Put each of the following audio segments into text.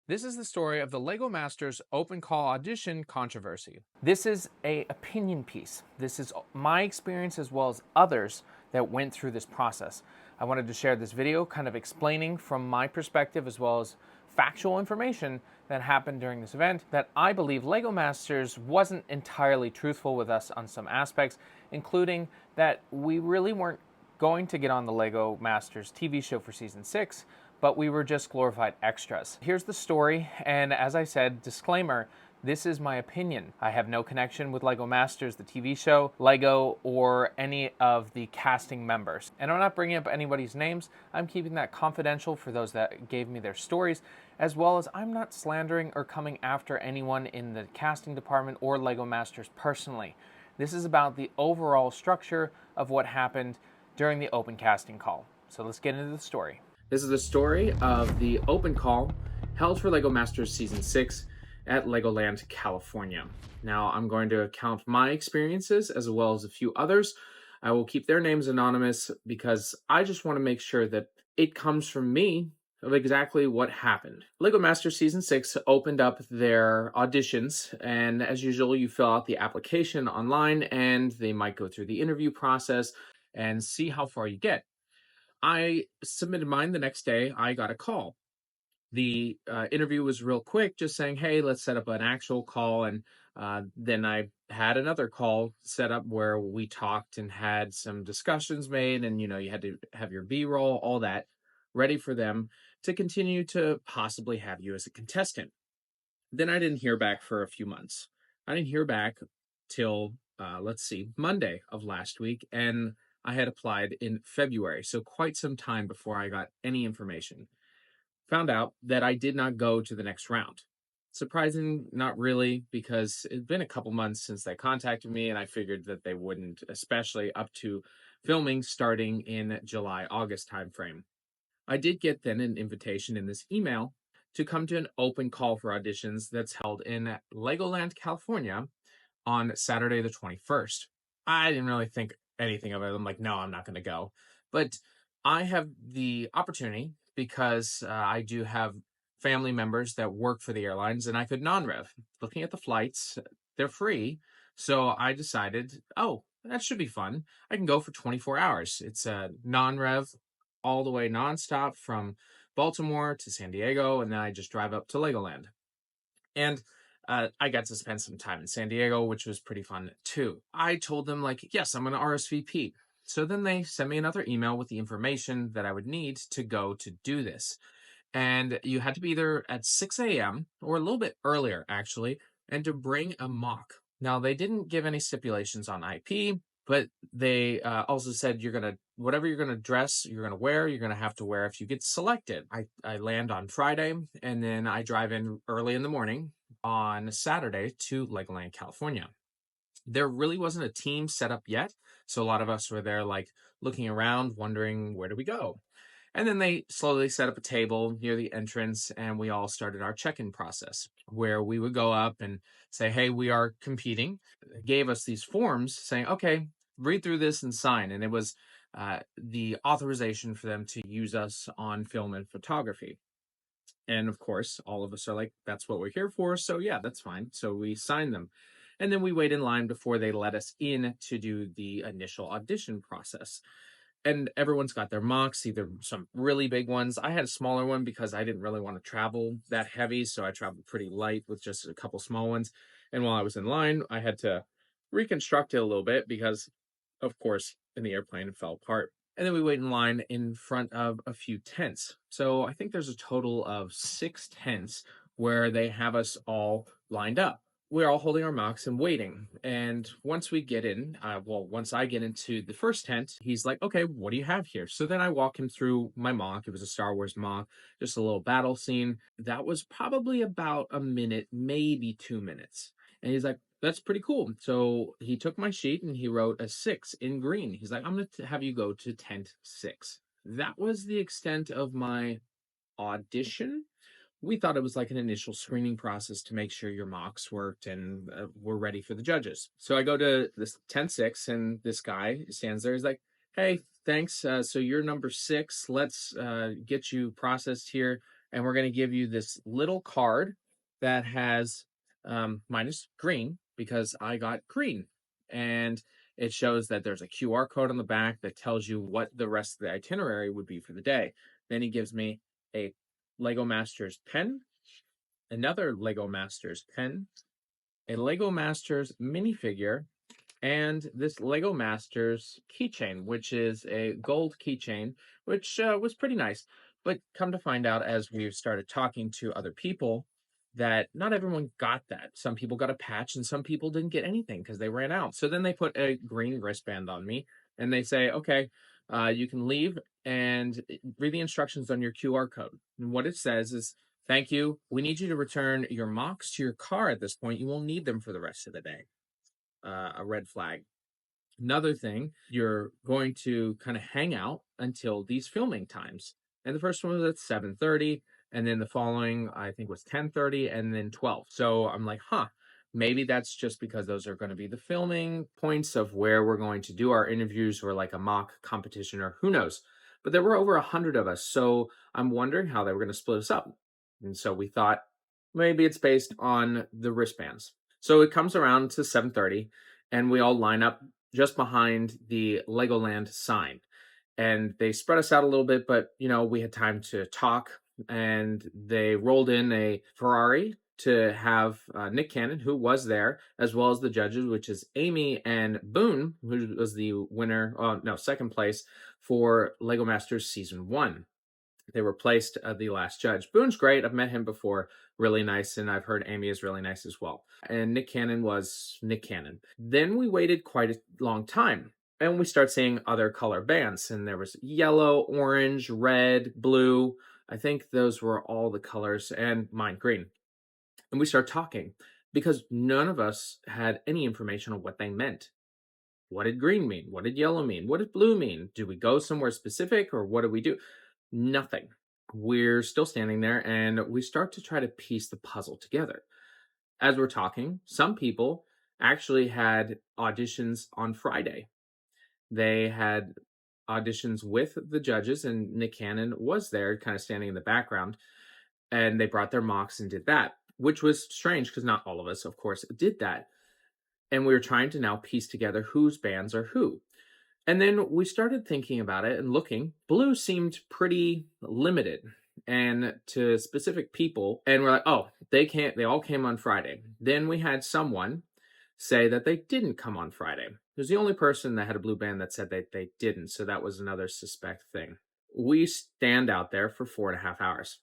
This is the story of the LEGO Masters open call audition controversy. This is an opinion piece. This is my experience as well as others that went through this process. I wanted to share this video kind of explaining from my perspective as well as factual information that happened during this event that I believe LEGO Masters wasn't entirely truthful with us on some aspects, including that we really weren't going to get on the LEGO Masters TV show for season 6, but we were just glorified extras. Here's the story, and as I said, disclaimer, this is my opinion. I have no connection with LEGO Masters, the TV show, LEGO, or any of the casting members. And I'm not bringing up anybody's names. I'm keeping that confidential for those that gave me their stories, as well as I'm not slandering or coming after anyone in the casting department or LEGO Masters personally. This is about the overall structure of what happened during the open casting call. So let's get into the story. This is the story of the open call held for LEGO Masters Season 6 at LEGOLAND, California. Now, I'm going to account my experiences as well as a few others. I will keep their names anonymous because I just want to make sure that it comes from me of exactly what happened. LEGO Masters Season 6 opened up their auditions, and as usual, you fill out the application online, and they might go through the interview process and see how far you get. I submitted mine the next day. I got a call. The interview was real quick, just saying, hey, let's set up an actual call. And then I had another call set up where we talked and had some discussions made. And, you had to have your B-roll, all that, ready for them to continue to possibly have you as a contestant. Then I didn't hear back for a few months. I didn't hear back till, Monday of last week. And I had applied in February, so quite some time before I got any information. Found out that I did not go to the next round. Surprising, not really, because it'd been a couple months since they contacted me, and I figured that they wouldn't, especially up to filming starting in July, August timeframe. I did get then an invitation in this email to come to an open call for auditions that's held in LEGOLAND, California on Saturday the 21st. I didn't really think anything of it. I'm like, no, I'm not going to go. But I have the opportunity because I do have family members that work for the airlines, and I could non-rev. Looking at the flights, they're free. So I decided, oh, that should be fun. I can go for 24 hours. It's a non-rev all the way nonstop from Baltimore to San Diego, and then I just drive up to Legoland. And I got to spend some time in San Diego, which was pretty fun too. I told them, like, yes, I'm going to RSVP. So then they sent me another email with the information that I would need to go to do this. And you had to be there at 6 a.m. or a little bit earlier, actually, and to bring a mock. Now, they didn't give any stipulations on IP, but they also said whatever you're going to dress, you're going to wear, you're going to have to wear if you get selected. I land on Friday, and then I drive in early in the morning on Saturday to Legoland, California. There really wasn't a team set up yet, so a lot of us were there, like, looking around, wondering, where do we go? And then they slowly set up a table near the entrance, and we all started our check-in process, where we would go up and say, hey, we are competing. They gave us these forms saying, okay, read through this and sign. And it was the authorization for them to use us on film and photography. And of course, all of us are like, that's what we're here for. So yeah, that's fine. So we sign them. And then we wait in line before they let us in to do the initial audition process. And everyone's got their mocks, either some really big ones. I had a smaller one because I didn't really want to travel that heavy. So I traveled pretty light with just a couple small ones. And while I was in line, I had to reconstruct it a little bit because, of course, in the airplane, it fell apart. And then we wait in line in front of a few tents. So I think there's a total of 6 tents where they have us all lined up. We're all holding our mocks and waiting. And once we get in, once I get into the first tent, he's like, okay, what do you have here? So then I walk him through my mock. It was a Star Wars mock, just a little battle scene. That was probably about a minute, maybe 2 minutes. And he's like, that's pretty cool. So he took my sheet and he wrote a 6 in green. He's like, I'm going to have you go to tent 6. That was the extent of my audition. We thought it was like an initial screening process to make sure your mocks worked and were ready for the judges. So I go to this tent 6 and this guy stands there. He's like, hey, thanks. So you're number 6. Let's get you processed here. and we're going to give you this little card that has mine is green because I got green, and it shows that there's a QR code on the back that tells you what the rest of the itinerary would be for the day. Then he gives me a Lego Masters pen, another Lego Masters pen, a Lego Masters minifigure, and this Lego Masters keychain, which is a gold keychain, which was pretty nice. But come to find out, as we've started talking to other people, that not everyone got that. Some people got a patch, and some people didn't get anything because they ran out. So then they put a green wristband on me, and they say, "Okay, you can leave and read the instructions on your QR code." And what it says is, "Thank you. We need you to return your mocks to your car at this point. You won't need them for the rest of the day." A red flag. Another thing, you're going to kind of hang out until these filming times. And the first one was at 7:30, and then the following, I think, was 10:30, and then 12. So I'm like, maybe that's just because those are going to be the filming points of where we're going to do our interviews, or like a mock competition, or who knows. But there were over 100 of us, so I'm wondering how they were going to split us up. And so we thought maybe it's based on the wristbands. So it comes around to 7:30, and we all line up just behind the Legoland sign. And they spread us out a little bit, but we had time to talk. And they rolled in a Ferrari to have Nick Cannon, who was there, as well as the judges, which is Amy and Boone, who was the winner, second place for Lego Masters Season 1. They replaced the last judge. Boone's great. I've met him before. Really nice. And I've heard Amy is really nice as well. And Nick Cannon was Nick Cannon. Then we waited quite a long time. And we start seeing other color bands. And there was yellow, orange, red, blue. I think those were all the colors. And mine, green. And we start talking because none of us had any information on what they meant. What did green mean? What did yellow mean? What did blue mean? Do we go somewhere specific, or what do we do? Nothing. We're still standing there, and we start to try to piece the puzzle together. As we're talking, some people actually had auditions on Friday. They had auditions with the judges, and Nick Cannon was there, kind of standing in the background, and they brought their mocks and did that, which was strange because not all of us, of course, did that. And we were trying to now piece together whose bands are who. And then we started thinking about it and looking. Blue seemed pretty limited and to specific people. And we're like, oh, they all came on Friday. Then we had someone say that they didn't come on Friday. It was the only person that had a blue band that said that they didn't. So that was another suspect thing. We stand out there for 4.5 hours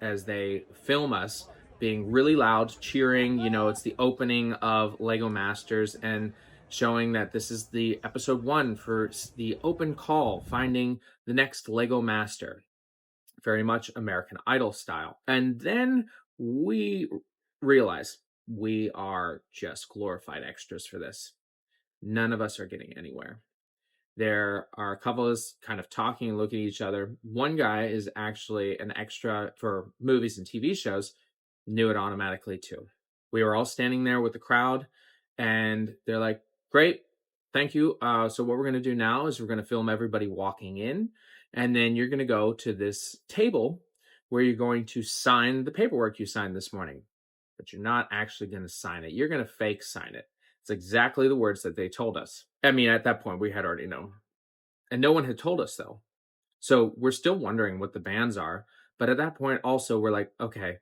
as they film us being really loud, cheering. It's the opening of Lego Masters, and showing that this is the episode 1 for the open call, finding the next Lego Master. Very much American Idol style. And then we realize we are just glorified extras for this. None of us are getting anywhere. There are a couple of us kind of talking and looking at each other. One guy is actually an extra for movies and TV shows, knew it automatically too. We were all standing there with the crowd, and they're like, great, thank you. So what we're going to do now is we're going to film everybody walking in, and then you're going to go to this table where you're going to sign the paperwork you signed this morning. But you're not actually going to sign it. You're going to fake sign it. It's exactly the words that they told us. I mean, at that point, we had already known. And no one had told us, though. So we're still wondering what the bands are. But at that point, also, we're like, okay,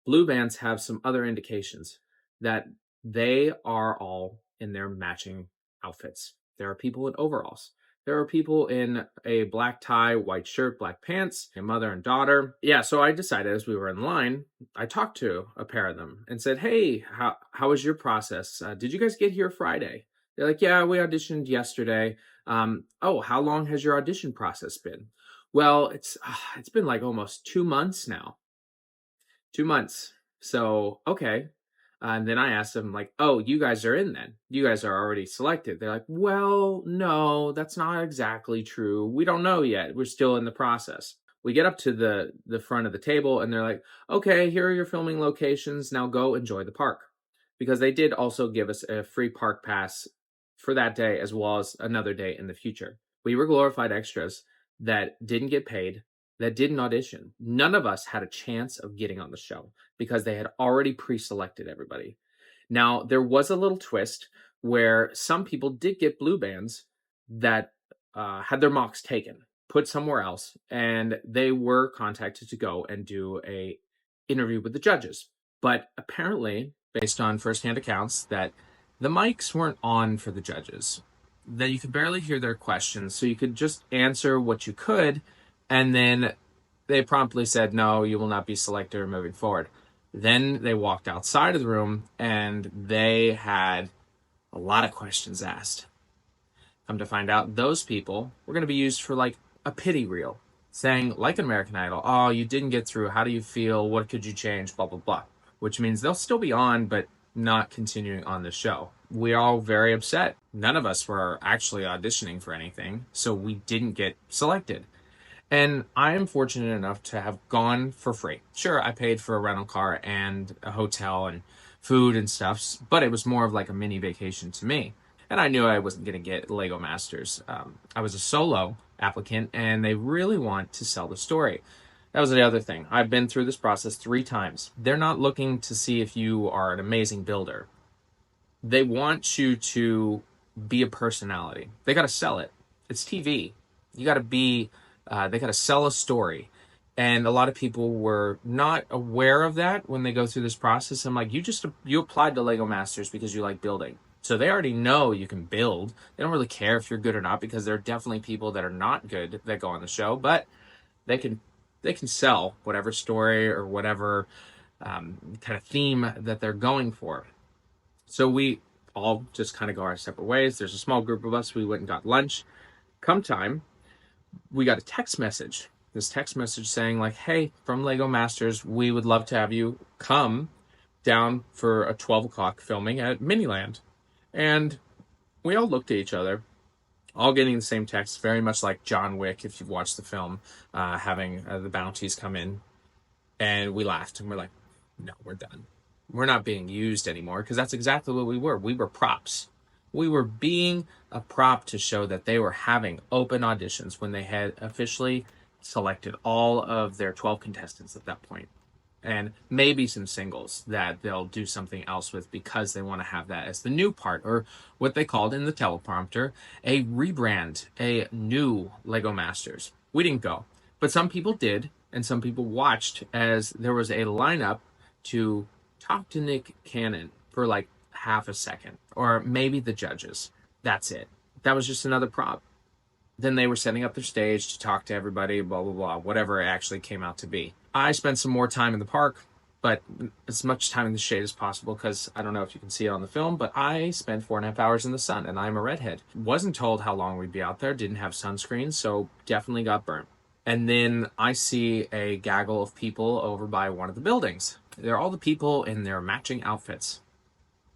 blue bands have some other indications that they are all in their matching outfits. There are people in overalls. There are people in a black tie, white shirt, black pants, a mother and daughter. Yeah, so I decided as we were in line, I talked to a pair of them and said, hey, how was your process? Did you guys get here Friday? They're like, yeah, we auditioned yesterday. Oh, how long has your audition process been? Well, it's been like almost 2 months now. 2 months. So, okay. And then I asked them, like, oh, you guys are in then. You guys are already selected. They're like, well, no, that's not exactly true. We don't know yet. We're still in the process. We get up to the front of the table, and they're like, okay, here are your filming locations. Now go enjoy the park. Because they did also give us a free park pass for that day, as well as another day in the future. We were glorified extras that didn't get paid, that didn't audition. None of us had a chance of getting on the show because they had already pre-selected everybody. Now, there was a little twist where some people did get blue bands that had their mocks taken, put somewhere else, and they were contacted to go and do a interview with the judges. But apparently, based on firsthand accounts, that the mics weren't on for the judges, that you could barely hear their questions, so you could just answer what you could, and then they promptly said, no, you will not be selected or moving forward. Then they walked outside of the room and they had a lot of questions asked. Come to find out, those people were going to be used for like a pity reel, saying, like an American Idol, oh, you didn't get through. How do you feel? What could you change? Blah, blah, blah. Which means they'll still be on, but not continuing on the show. We're all very upset. None of us were actually auditioning for anything, so we didn't get selected. And I am fortunate enough to have gone for free. Sure, I paid for a rental car and a hotel and food and stuff, but it was more of like a mini vacation to me. And I knew I wasn't going to get Lego Masters. I was a solo applicant, and they really want to sell the story. That was the other thing. I've been through this process 3 times. They're not looking to see if you are an amazing builder. They want you to be a personality. They got to sell it. It's TV. You got to be they got to sell a story. And a lot of people were not aware of that when they go through this process. I'm like, you applied to Lego Masters because you like building. So they already know you can build. They don't really care if you're good or not, because there are definitely people that are not good that go on the show, but they can sell whatever story or whatever kind of theme that they're going for. So we all just kind of go our separate ways. There's a small group of us. We went and got lunch. Come time, we got a text message. This text message saying like, hey, from Lego Masters, we would love to have you come down for a 12 o'clock filming at Miniland. And we all looked at each other, all getting the same text, very much like John Wick, if you've watched the film, having the bounties come in. And we laughed and we're like, no, we're done. We're not being used anymore, because that's exactly what we were. We were props. We were being a prop to show that they were having open auditions when they had officially selected all of their 12 contestants at that point. And maybe some singles that they'll do something else with, because they want to have that as the new part, or what they called in the teleprompter, a rebrand, a new Lego Masters. We didn't go, but some people did, and some people watched as there was a lineup to talk to Nick Cannon for like half a second, or maybe the judges. That's it. That was just another prop. Then they were setting up their stage to talk to everybody, blah, blah, blah, whatever it actually came out to be. I spent some more time in the park, but as much time in the shade as possible, because I don't know if you can see it on the film, but I spent 4.5 hours in the sun, and I'm a redhead. Wasn't told how long we'd be out there, didn't have sunscreen, so definitely got burnt. And then I see a gaggle of people over by one of the buildings. They're all the people in their matching outfits.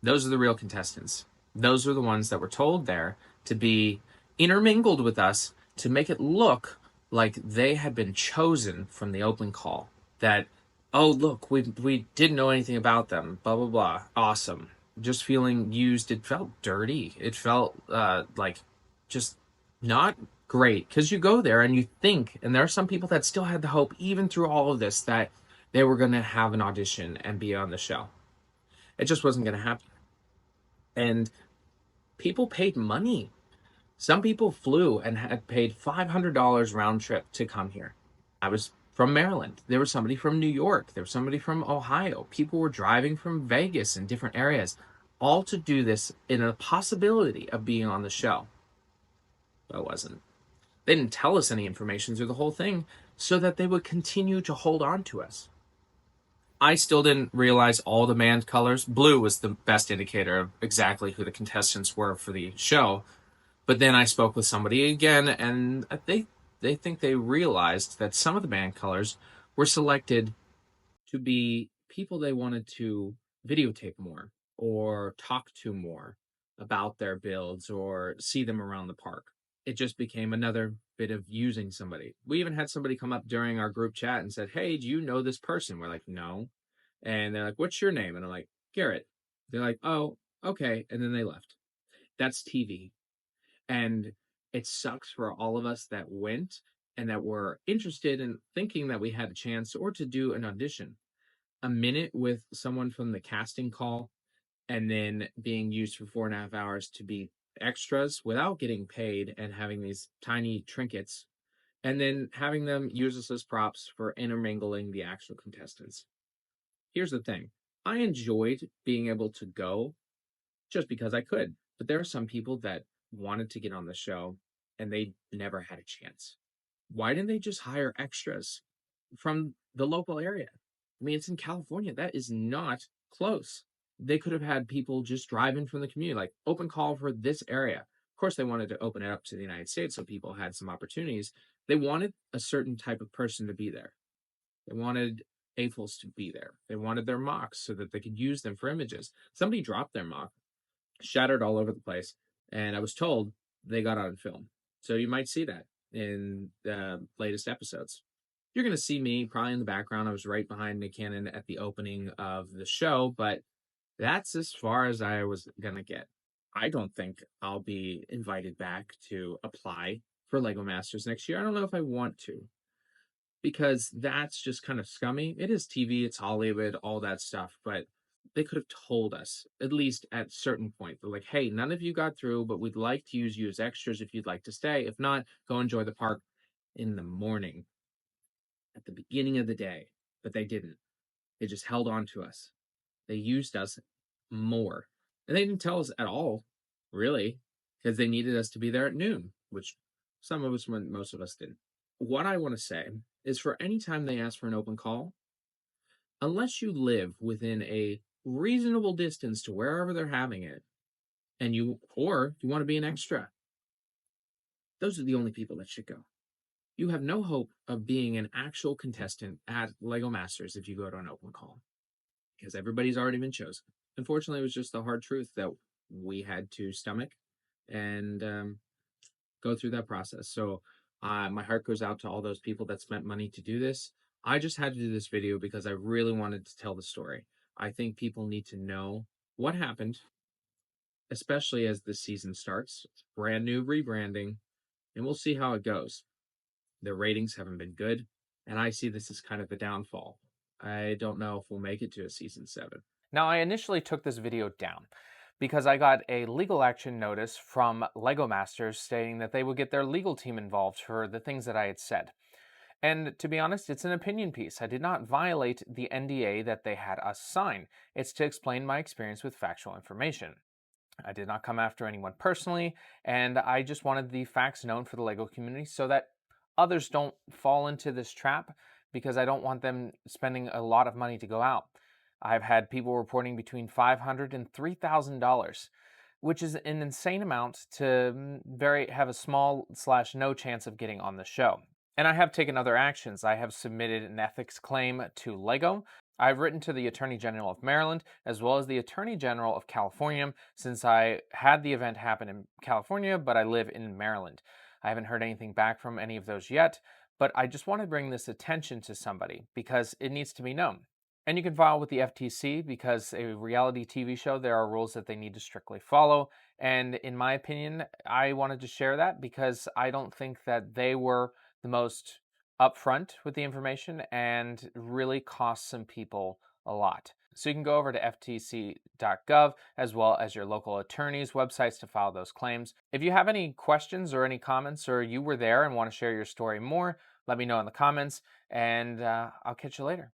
Those are the real contestants. Those are the ones that were told there to be intermingled with us to make it look like they had been chosen from the open call. That, oh, look, we didn't know anything about them, blah, blah, blah. Awesome. Just feeling used. It felt dirty. It felt like just not great, because you go there and you think, and there are some people that still had the hope, even through all of this, that they were going to have an audition and be on the show. It just wasn't going to happen. And people paid money. Some people flew and had paid $500 round trip to come here. I was from Maryland. There was somebody from New York. There was somebody from Ohio. People were driving from Vegas and different areas, all to do this in a possibility of being on the show. But it wasn't. They didn't tell us any information through the whole thing so that they would continue to hold on to us. I still didn't realize all the band colors. Blue was the best indicator of exactly who the contestants were for the show. But then I spoke with somebody again, and they think they realized that some of the band colors were selected to be people they wanted to videotape more, or talk to more about their builds, or see them around the park. It just became another bit of using somebody. We even had somebody come up during our group chat and said, hey, do you know this person? We're like, no. And they're like, what's your name? And I'm like, Garrett. They're like, oh, okay. And then they left. That's TV. And it sucks for all of us that went, and that were interested in thinking that we had a chance or to do an audition. A minute with someone from the casting call and then being used for 4.5 hours to be extras without getting paid and having these tiny trinkets, and then having them use us as props for intermingling the actual contestants. Here's the thing, I enjoyed being able to go just because I could, but there are some people that wanted to get on the show and they never had a chance. Why didn't they just hire extras from the local area? I mean, it's in California. That is not close. They could have had people just drive in from the community, like open call for this area. Of course, they wanted to open it up to the United States so people had some opportunities. They wanted a certain type of person to be there. They wanted AFOLs to be there. They wanted their mocks so that they could use them for images. Somebody dropped their mock, shattered all over the place, and I was told they got on film. So you might see that in the latest episodes. You're going to see me probably in the background. I was right behind Nick Cannon at the opening of the show, but that's as far as I was going to get. I don't think I'll be invited back to apply for LEGO Masters next year. I don't know if I want to, because that's just kind of scummy. It is TV, it's Hollywood, all that stuff, but they could have told us, at least at a certain point. They're like, hey, none of you got through, but we'd like to use you as extras if you'd like to stay. If not, go enjoy the park in the morning, at the beginning of the day. But they didn't. They just held on to us. They used us more. And they didn't tell us at all, really, because they needed us to be there at noon, which some of us went, most of us didn't. What I want to say is, for any time they ask for an open call, unless you live within a reasonable distance to wherever they're having it, and you want to be an extra, those are the only people that should go. You have no hope of being an actual contestant at LEGO Masters if you go to an open call, because everybody's already been chosen. Unfortunately, it was just the hard truth that we had to stomach and go through that process. So my heart goes out to all those people that spent money to do this. I just had to do this video because I really wanted to tell the story. I think people need to know what happened, especially as the season starts. It's brand new rebranding, and we'll see how it goes. The ratings haven't been good, and I see this as kind of the downfall. I don't know if we'll make it to a season 7. Now, I initially took this video down because I got a legal action notice from LEGO Masters stating that they would get their legal team involved for the things that I had said. And to be honest, it's an opinion piece. I did not violate the NDA that they had us sign. It's to explain my experience with factual information. I did not come after anyone personally, and I just wanted the facts known for the LEGO community so that others don't fall into this trap, because I don't want them spending a lot of money to go out. I've had people reporting between $500 and $3,000, which is an insane amount to have a small / no chance of getting on the show. And I have taken other actions. I have submitted an ethics claim to LEGO. I've written to the Attorney General of Maryland as well as the Attorney General of California, since I had the event happen in California, but I live in Maryland. I haven't heard anything back from any of those yet, but I just want to bring this attention to somebody because it needs to be known. And you can file with the FTC because a reality TV show, there are rules that they need to strictly follow. And in my opinion, I wanted to share that because I don't think that they were the most upfront with the information and really cost some people a lot. So you can go over to ftc.gov as well as your local attorney's websites to file those claims. If you have any questions or any comments, or you were there and want to share your story more, let me know in the comments, and I'll catch you later.